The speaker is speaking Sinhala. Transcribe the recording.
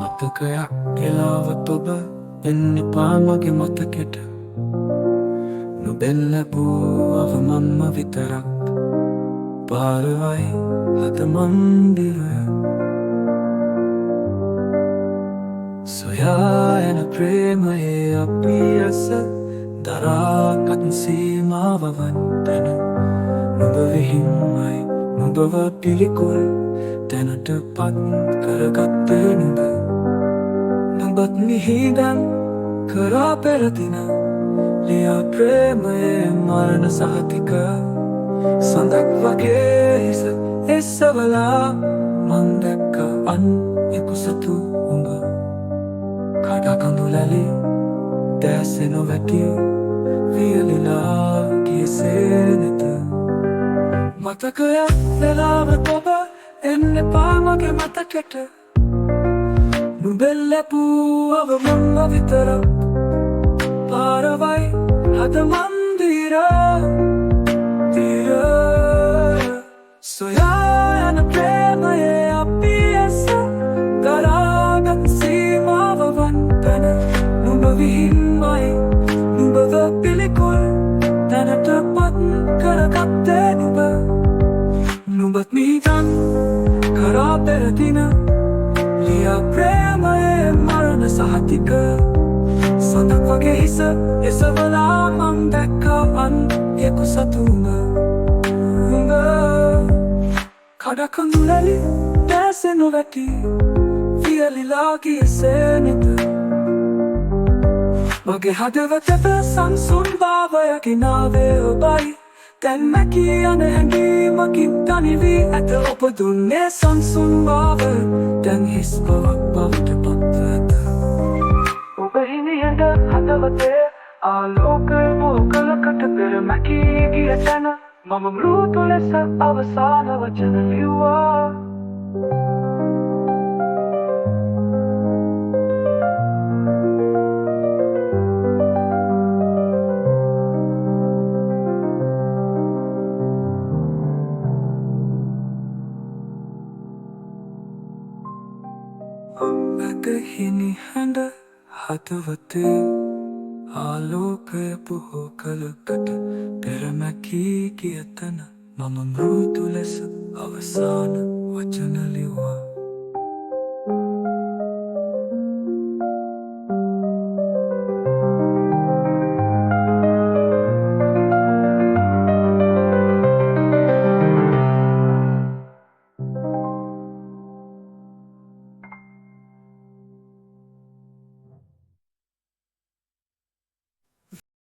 මතකයක් ගෙලාවත් ඔබ එන්න එපා මගේ මතකෙට නුඹෙන් ලැබූ අවමන්ම විතරක් පාරවයි හත මන්දිරය සොයා යන ප්‍රේමයේ අපි ඇස දරාගත් සීමාවවන් තැන නුඹ විහිම්මයි නුඹව පිළිකුල් තැනට පත් කරගත්තේ නුඹ නුඹත් මිහිදන් කරා පෙරදින ලියා ප්‍රේමයේ මරණ සහතික සඳක් වගේ හිස එස්සවලා මං දැක්ක අන් එකුසතු උඹ කඩකඳු ලැලි දැසෙන වැටි වියලිලා කියෙසේ නෙත මතකයක් වෙලාවට ඔබ එන්න එපා මගේ මතකෙට නුඹෙන් ලැබූ අවමන්ම විතරක් පාරවයි හද මන්දිර සොයා යන ප්‍රේමයේ අපි ඇස දරාගත් සීමාවවන් තැන නුඹ විහිම්මයි නුඹව පිළිකුල් තැනට පත් කරගත්තේ නුඹ නුඹත් මිහිදන් කරා පෙරදින ලියා ප්‍රේමයේ මරණ සහතික සඳක් වගේ හිස එසවලා මං දැක්කවන් එකුසතුම උඹ කඩකඳු ලැලි දැසෙන වැටි වියලිලා කියෙසේ නෙත මගේ හදවතට සංසුන් භාවයකින් ආවේ ඔබයි දැන් මැකී යන හැඟීමකින් තනිවී ඇත ඔබ දුන්නේ සංසුන් භාව දැන් හිස් බවක් බවට පත්ව ඇත ඔබ හිමියට හදවතේ ආලෝකය බෝකලකට පෙර මැකී ගිය තැන මම මෘදු ලෙස අවසාන වචන ලිව්වා හිනි හැඳ හදවතේ ආලෝකය බොහෝ කලකට පෙර මැකී ගිය තැන මම මෘදු ලෙස අවසාන වචන ලිව්වා